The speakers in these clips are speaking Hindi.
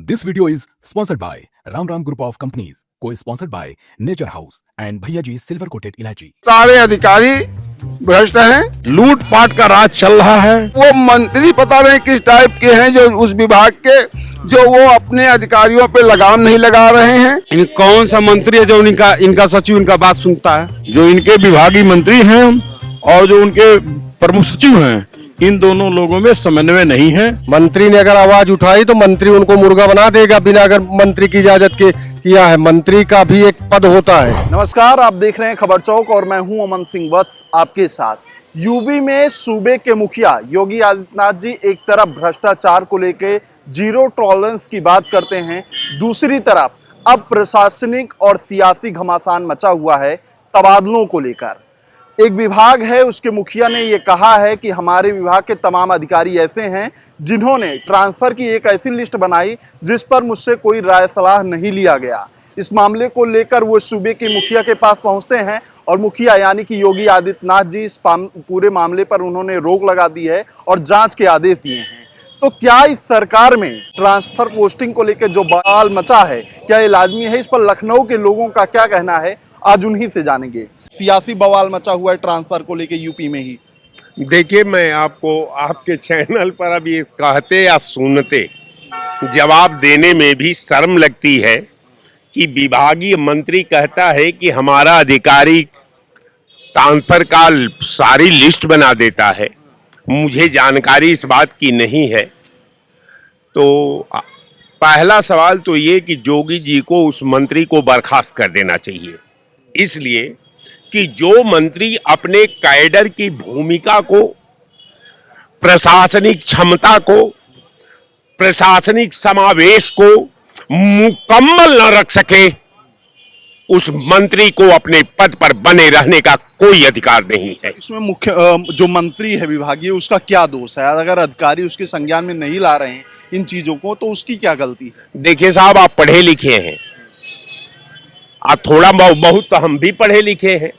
This video is sponsored by Ram Ram Group of Companies, co-sponsored by Nature House and Bhaiya Ji Silver Coated Ilaichi। सारे अधिकारी भ्रष्ट हैं, लूटपाट का राज चल रहा है। वो मंत्री पता नहीं किस टाइप के हैं जो उस विभाग के, जो वो अपने अधिकारियों पे लगाम नहीं लगा रहे हैं। इन कौन सा मंत्री है जो इनका सचिव इनका बात सुनता है? जो इनके विभागीय मंत्री हैं और जो उनके प्रमुख सचिव हैं, इन दोनों लोगों में समन्वय नहीं है। मंत्री ने अगर आवाज उठाई तो मंत्री उनको मुर्गा बना देगा बिना अगर मंत्री की इजाजत के किया है। मंत्री का भी एक पद होता है। नमस्कार, आप देख रहे हैं खबर चौक और मैं हूं अमन सिंह वत्स आपके साथ। यूपी में सूबे के मुखिया योगी आदित्यनाथ जी एक तरफ भ्रष्टाचार को लेकर जीरो टॉलरेंस की बात करते हैं, दूसरी तरफ अब प्रशासनिक और सियासी घमासान मचा हुआ है तबादलों को लेकर। एक विभाग है, उसके मुखिया ने ये कहा है कि हमारे विभाग के तमाम अधिकारी ऐसे हैं जिन्होंने ट्रांसफर की एक ऐसी लिस्ट बनाई जिस पर मुझसे कोई राय सलाह नहीं लिया गया। इस मामले को लेकर वो सूबे के मुखिया के पास पहुंचते हैं और मुखिया यानी कि योगी आदित्यनाथ जी इस पूरे मामले पर उन्होंने रोक लगा दी है और जांच के आदेश दिए हैं। तो क्या इस सरकार में ट्रांसफर पोस्टिंग को लेकर जो बवाल मचा है, क्या ये लाजमी है? इस पर लखनऊ के लोगों का क्या कहना है, आज उन्हीं से जानेंगे। सियासी बवाल मचा हुआ है ट्रांसफर को लेके यूपी में ही। देखिए, मैं आपको आपके चैनल पर अब ये कहते या सुनते जवाब देने में भी शर्म लगती है कि विभागीय मंत्री कहता है कि हमारा अधिकारी ट्रांसफर का सारी लिस्ट बना देता है। मुझे जानकारी इस बात की नहीं है। तो पहला सवाल तो ये कि जोगी जी को उस मंत्री को बर्खास्त कर देना चाहिए, इसलिए कि जो मंत्री अपने कैडर की भूमिका को, प्रशासनिक क्षमता को, प्रशासनिक समावेश को मुकम्मल न रख सके, उस मंत्री को अपने पद पर बने रहने का कोई अधिकार नहीं है। इसमें मुख्य जो मंत्री है विभागीय, उसका क्या दोष है? अगर अधिकारी उसके संज्ञान में नहीं ला रहे हैं इन चीजों को, तो उसकी क्या गलती है? देखिए साहब, आप पढ़े लिखे हैं, आप थोड़ा बहुत तो हम भी पढ़े लिखे हैं।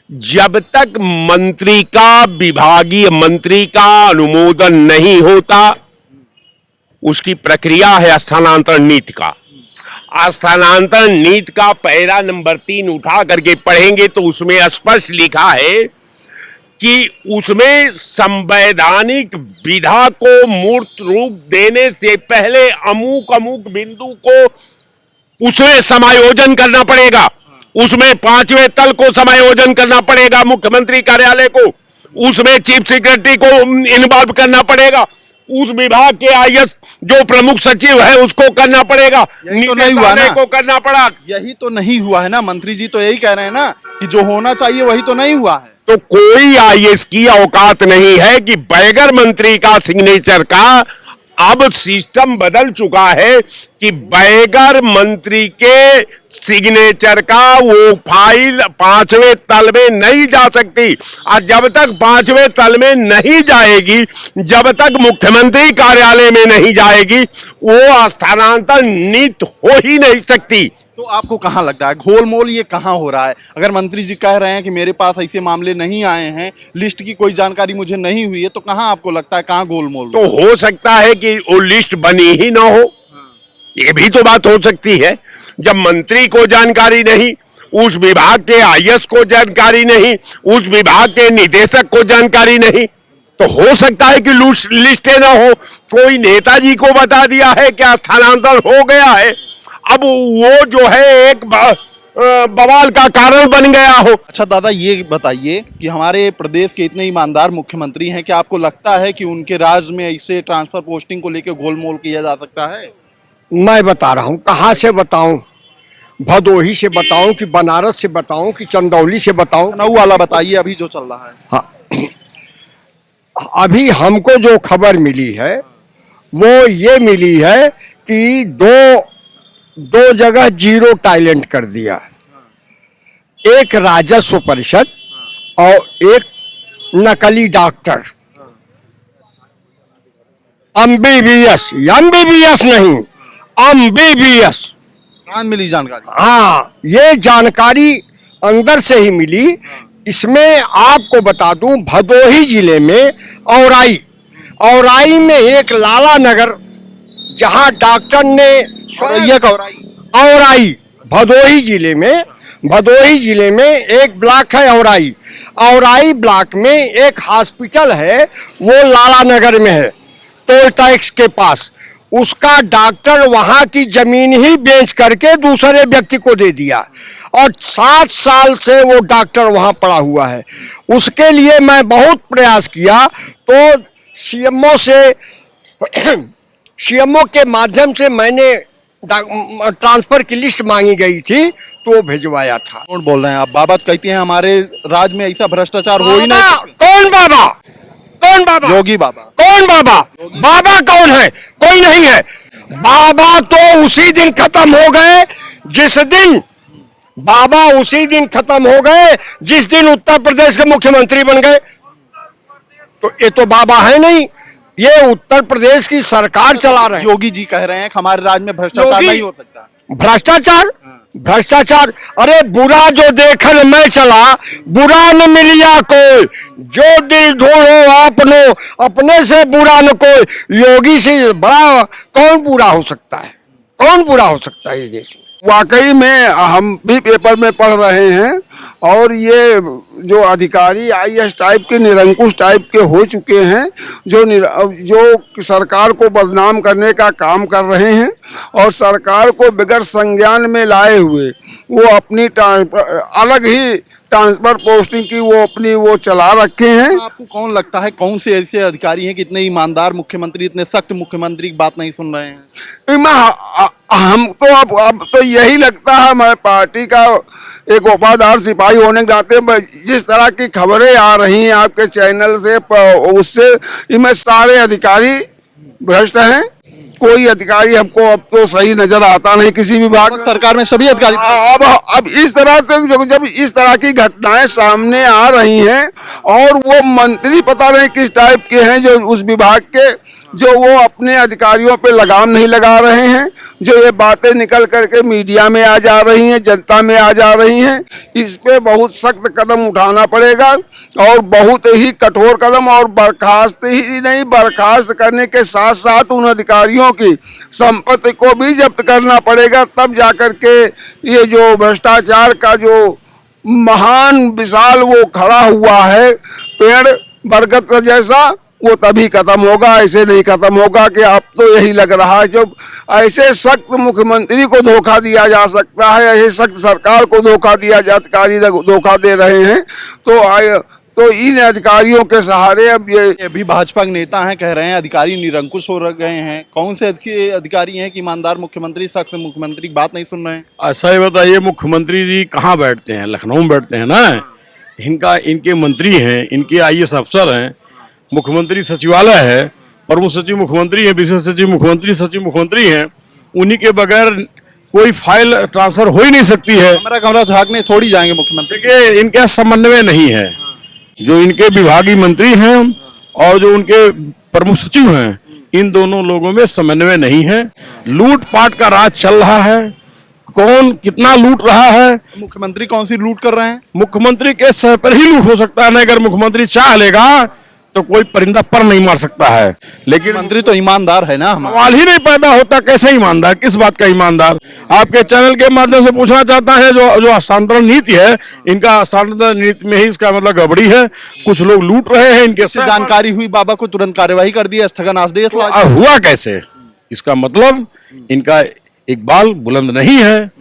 जब तक मंत्री का, विभागीय मंत्री का अनुमोदन नहीं होता, उसकी प्रक्रिया है स्थानांतरण नीति का। स्थानांतरण नीति का पैरा नंबर 3 उठा करके पढ़ेंगे तो उसमें स्पष्ट लिखा है कि उसमें संवैधानिक विधा को मूर्त रूप देने से पहले अमुक अमुक बिंदु को उसमें समायोजन करना पड़ेगा। उसमें 5वें तल को समायोजन करना पड़ेगा, मुख्यमंत्री कार्यालय को, उसमें चीफ सेक्रेटरी को इन्वॉल्व करना पड़ेगा, उस विभाग के आईएएस जो प्रमुख सचिव है उसको करना पड़ेगा, यही तो नहीं हुआ ना, को करना पड़ा। यही तो नहीं हुआ है ना। मंत्री जी तो यही कह रहे हैं ना कि जो होना चाहिए वही तो नहीं हुआ है। तो कोई आईएएस की औकात नहीं है कि बगैर मंत्री का सिग्नेचर का, अब सिस्टम बदल चुका है कि बगैर मंत्री के सिग्नेचर का वो फाइल 5वें तल में नहीं जा सकती। और जब तक 5वें तल में नहीं जाएगी, जब तक मुख्यमंत्री कार्यालय में नहीं जाएगी, वो स्थानांतरण नीति हो ही नहीं सकती। तो आपको कहाँ लगता है घोलमोल ये कहाँ हो रहा है? अगर मंत्री जी कह रहे हैं कि मेरे पास ऐसे मामले नहीं आए हैं, लिस्ट की कोई जानकारी मुझे नहीं हुई है, तो कहाँ आपको लगता है कहाँ गोलमोल? तो हो सकता है कि वो लिस्ट बनी ही ना हो, ये भी तो बात हो सकती है। जब मंत्री को जानकारी नहीं, उस विभाग के आईएएस को जानकारी नहीं, उस विभाग के निदेशक को जानकारी नहीं, तो हो सकता है कि लिस्टें ना हो। कोई नेताजी को बता दिया है क्या स्थानांतरण हो गया है, अब वो जो है एक बवाल का कारण बन गया हो। अच्छा दादा, ये बताइए कि हमारे प्रदेश के इतने ईमानदार मुख्यमंत्री हैं, क्या आपको लगता है कि उनके राज्य में ऐसे ट्रांसफर पोस्टिंग को लेकर गोलमोल किया जा सकता है? मैं बता रहा हूँ, कहाँ से बताऊं? भदोही से बताऊं कि बनारस से बताऊं कि चंदौली से बताऊं? लखनऊ वाला बताइए, अभी जो चल रहा है। हाँ, अभी हमको जो खबर मिली है वो ये मिली है कि दो जगह जीरो टैलेंट कर दिया, एक राजस्व परिषद और एक नकली डॉक्टर। एमबीबीएस नहीं, एमबीबीएस। कहाँ मिली जानकारी? हाँ, ये जानकारी अंदर से ही मिली। इसमें आपको बता दूं, भदोही जिले में औराई में एक लाला नगर जहां डॉक्टर ने औरैया का औराई भदोही जिले में एक ब्लॉक है औराई ब्लॉक में एक हॉस्पिटल है, वो लाला नगर में है, टोल टैक्स के पास। उसका डॉक्टर वहां की जमीन ही बेच करके दूसरे व्यक्ति को दे दिया और 7 साल से वो डॉक्टर वहां पड़ा हुआ है। उसके लिए मैं बहुत प्रयास किया तो सीएमओ के माध्यम से मैंने ट्रांसफर की लिस्ट मांगी गई थी तो वो भिजवाया था। कौन बोल रहे हैं आप? बाबा कहती हैं हमारे राज में ऐसा भ्रष्टाचार हो ही नहीं। कौन बाबा? योगी बाबा। कौन बाबा? बाबा कौन है? कोई नहीं है। बाबा तो उसी दिन खत्म हो गए जिस दिन जिस दिन उत्तर प्रदेश के मुख्यमंत्री बन गए। तो ये तो बाबा है नहीं, ये उत्तर प्रदेश की सरकार चला रहे हैं। योगी जी कह रहे हैं कि हमारे राज्य में भ्रष्टाचार नहीं हो सकता। भ्रष्टाचार अरे बुरा जो देखन मैं चला, बुरा न मिलिया कोई, जो दिल ढूंढो आपनो, अपने से बुरा न कोई। योगी से बड़ा कौन बुरा हो सकता है? कौन बुरा हो सकता है इस देश में? वाकई में हम भी पेपर में पढ़ रहे हैं और ये जो अधिकारी आईएएस टाइप के, निरंकुश टाइप के हो चुके हैं, जो सरकार को बदनाम करने का काम कर रहे हैं और सरकार को बगैर संज्ञान में लाए हुए वो अपनी अलग ही ट्रांसफर पोस्टिंग की वो चला रखे हैं। आपको कौन लगता है कौन से ऐसे अधिकारी हैं कि इतने ईमानदार मुख्यमंत्री, इतने सख्त मुख्यमंत्री की बात नहीं सुन रहे हैं? हमको अब तो यही लगता है, हमारे पार्टी का एक वफादार सिपाही होने के नाते जिस तरह की खबरें आ रही हैं आपके चैनल से, उससे इनमें सारे अधिकारी भ्रष्ट हैं। कोई अधिकारी हमको अब तो सही नजर आता नहीं किसी विभाग। सरकार में सभी अधिकारी अब इस तरह से जब इस तरह की घटनाएं सामने आ रही हैं और वो मंत्री पता नहीं किस टाइप के हैं जो उस विभाग के, जो वो अपने अधिकारियों पे लगाम नहीं लगा रहे हैं, जो ये बातें निकल करके मीडिया में आ जा रही हैं, जनता में आ जा रही हैं, इस पे बहुत सख्त कदम उठाना पड़ेगा और बहुत ही कठोर कदम, और बर्खास्त करने के साथ साथ उन अधिकारियों की संपत्ति को भी जब्त करना पड़ेगा। तब जाकर के ये जो भ्रष्टाचार का जो महान विशाल वो खड़ा हुआ है पेड़ बरगद का जैसा, वो तभी खत्म होगा। ऐसे नहीं खत्म होगा कि अब तो यही लग रहा है जब ऐसे सख्त मुख्यमंत्री को धोखा दिया जा सकता है, ऐसे सख्त सरकार को धोखा दिया, अधिकारी धोखा दे रहे हैं, तो इन अधिकारियों के सहारे अब ये भी भाजपा के नेता हैं, कह रहे हैं अधिकारी निरंकुश हो गए हैं। कौन से अधिकारी हैं कि ईमानदार मुख्यमंत्री, सख्त मुख्यमंत्री की बात नहीं सुन रहे हैं? ऐसा ही बताइए, मुख्यमंत्री जी कहाँ बैठते हैं? लखनऊ में बैठते हैं ना। इनके मंत्री हैं, इनके आईएएस अफसर हैं, मुख्यमंत्री सचिवालय है, प्रमुख सचिव मुख्यमंत्री है, विशेष सचिव मुख्यमंत्री हैं। उन्हीं के बगैर कोई फाइल ट्रांसफर हो ही नहीं सकती है। कमरा झांकने थोड़ी जाएंगे मुख्यमंत्री के। इनका समन्वय नहीं है। जो इनके विभागीय मंत्री हैं और जो उनके प्रमुख सचिव हैं, इन दोनों लोगों में समन्वय नहीं है। लूटपाट का राज चल रहा है। कौन कितना लूट रहा है? मुख्यमंत्री कौन सी लूट कर रहे हैं? मुख्यमंत्री के सर पर ही लूट हो सकता है ना। अगर मुख्यमंत्री चाह लेगा तो कोई परिंदा पर नहीं मार सकता है। लेकिन मंत्री तो ईमानदार है ना। सवाल ही नहीं पैदा होता कैसे ईमानदार, किस बात का ईमानदार? आपके चैनल के माध्यम से पूछना चाहता है, जो हस्तांतरण नीति है, इनका हस्तांतरण नीति में ही इसका मतलब गड़बड़ी है। कुछ लोग लूट रहे हैं। इनके जानकारी हुई बाबा को तुरंत कार्यवाही कर दिया, स्थगन आदेश हुआ कैसे? इसका मतलब इनका इकबाल बुलंद नहीं है।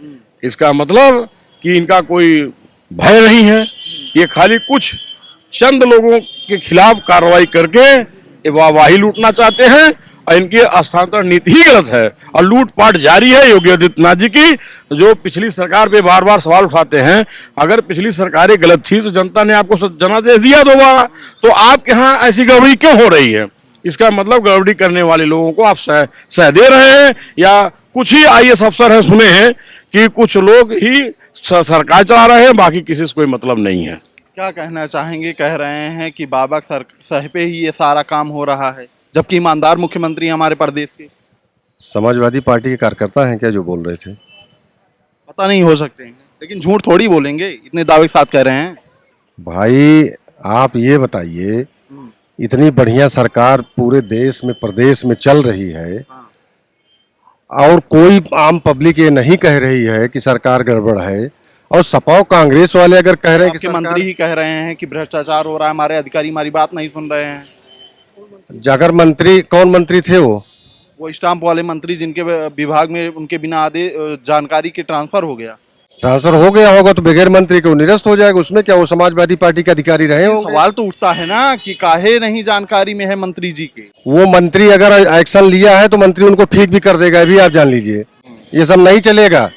इसका मतलब कि इनका कोई भय नहीं है। ये खाली कुछ चंद लोगों के खिलाफ कार्रवाई करके वाही लूटना चाहते हैं और इनकी हस्तांतरण नीति ही गलत है और लूटपाट जारी है योगी आदित्यनाथ जी की, जो पिछली सरकार पे बार बार सवाल उठाते हैं। अगर पिछली सरकारें गलत थी तो जनता ने आपको जनादेश दिया दोबारा, तो आपके यहाँ ऐसी गड़बड़ी क्यों हो रही है? इसका मतलब गड़बड़ी करने वाले लोगों को आप सह दे रहे हैं, या कुछ ही आईएएस अफसर हैं सुने हैं कि कुछ लोग ही सरकार चला रहे हैं, बाकी किसी से कोई मतलब नहीं है। क्या कहना चाहेंगे? कह रहे हैं कि बाबा सर पे ही ये सारा काम हो रहा है, जबकि ईमानदार मुख्यमंत्री हमारे प्रदेश के। समाजवादी पार्टी के कार्यकर्ता हैं क्या जो बोल रहे थे? पता नहीं, हो सकते हैं, लेकिन झूठ थोड़ी बोलेंगे, इतने दावे के साथ कह रहे हैं। भाई आप ये बताइए, इतनी बढ़िया सरकार पूरे देश में प्रदेश में चल रही है, और कोई आम पब्लिक ये नहीं कह रही है कि सरकार गड़बड़ है, और सपा और कांग्रेस वाले अगर कह रहे हैं कि आपके मंत्री ही कह रहे हैं कि भ्रष्टाचार हो रहा है, हमारे अधिकारी हमारी बात नहीं सुन रहे हैं। अगर मंत्री, कौन मंत्री थे वो स्टाम्प वाले मंत्री जिनके विभाग में उनके बिना आदे जानकारी के ट्रांसफर हो गया। ट्रांसफर हो गया होगा तो बगैर मंत्री के वो निरस्त हो जाएगा, उसमें क्या वो समाजवादी पार्टी के अधिकारी रहे होंगे? सवाल तो उठता है ना कि काहे नहीं जानकारी में है मंत्री जी के। वो मंत्री अगर एक्शन लिया है तो मंत्री उनको ठीक भी कर देगा, भी आप जान लीजिए। ये सब नहीं चलेगा।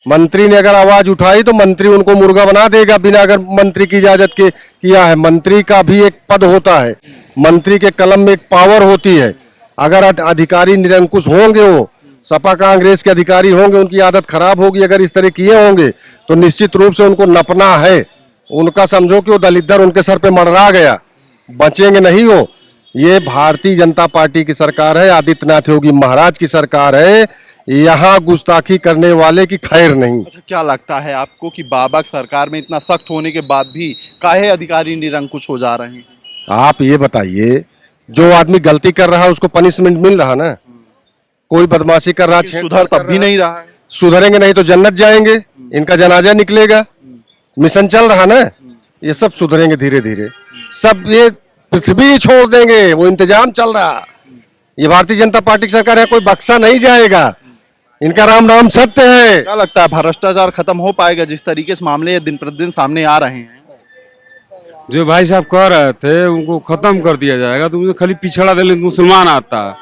मंत्री ने अगर आवाज उठाई तो मंत्री उनको मुर्गा बना देगा, बिना अगर मंत्री की इजाजत के किया है। मंत्री का भी एक पद होता है, मंत्री के कलम में एक पावर होती है। अगर अधिकारी निरंकुश होंगे, वो सपा कांग्रेस के अधिकारी होंगे, उनकी आदत खराब होगी, अगर इस तरह किए होंगे तो निश्चित रूप से उनको नपना है। उनका समझो कि वो दलित उनके सर पे मंडरा गया, बचेंगे नहीं हो। ये भारतीय जनता पार्टी की सरकार है, आदित्यनाथ योगी महाराज की सरकार है। यहाँ गुस्ताखी करने वाले की खैर नहीं। अच्छा, क्या लगता है आपको कि बाबा की सरकार में इतना सख्त होने के बाद भी काहे अधिकारी निरंकुश हो जा रहे हैं? आप ये बताइए, जो आदमी गलती कर रहा है उसको पनिशमेंट मिल रहा ना? कोई बदमाशी कर रहा, सुधर तब भी नहीं रहा है। सुधरेंगे नहीं तो जन्नत जाएंगे, इनका जनाजा निकलेगा। मिशन चल रहा ना, ये सब सुधरेंगे धीरे धीरे, सब ये पृथ्वी छोड़ देंगे, वो इंतजाम चल रहा। ये भारतीय जनता पार्टी की सरकार है, कोई बख्शा नहीं जाएगा। इनका राम नाम सत्य है। क्या लगता है भ्रष्टाचार खत्म हो पाएगा जिस तरीके से मामले दिन प्रतिदिन सामने आ रहे हैं? जो भाई साहब कह रहे थे उनको खत्म कर दिया जाएगा। तो मुझे खाली पिछड़ा दलित मुसलमान आता,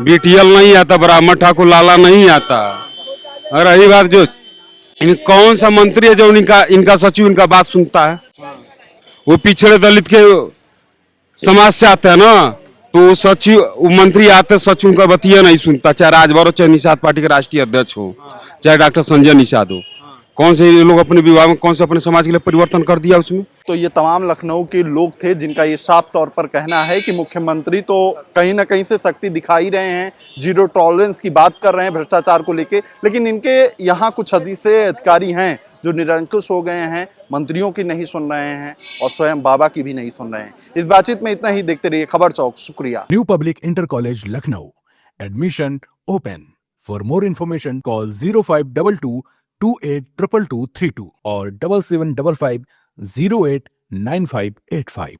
बीटीएल नहीं आता, ब्राह्मण ठाकुर लाला नहीं आता। और रही बात जो कौन सा मंत्री है जो इनका सचिव इनका बात सुनता है? वो पिछड़े दलित के समाज से आते हैं ना, तो सचिव मंत्री आते, सचिव उनका बतिया नहीं सुनता, चाहे राजभर हो, चाहे निषाद पार्टी के राष्ट्रीय अध्यक्ष हो, चाहे डॉक्टर संजय निषाद हो। कौन से ये लोग अपने विभाग में कौन से अपने समाज के लिए परिवर्तन कर दिया उसमें? तो ये तमाम लखनऊ के लोग थे जिनका ये साफ तौर पर कहना है कि मुख्यमंत्री तो कहीं ना कहीं से सख्ती दिखाई रहे हैं, जीरो टॉलरेंस की बात कर रहे हैं भ्रष्टाचार को लेके, लेकिन इनके यहाँ कुछ से अधिकारी हैं जो निरंकुश हो गए हैं, मंत्रियों की नहीं सुन रहे हैं और स्वयं बाबा की भी नहीं सुन रहे हैं। इस बातचीत में इतना ही। देखते रहिए खबर चौक। शुक्रिया। New public inter college Lucknow, admission open. For more information call 0522 282232 और 7755 089585।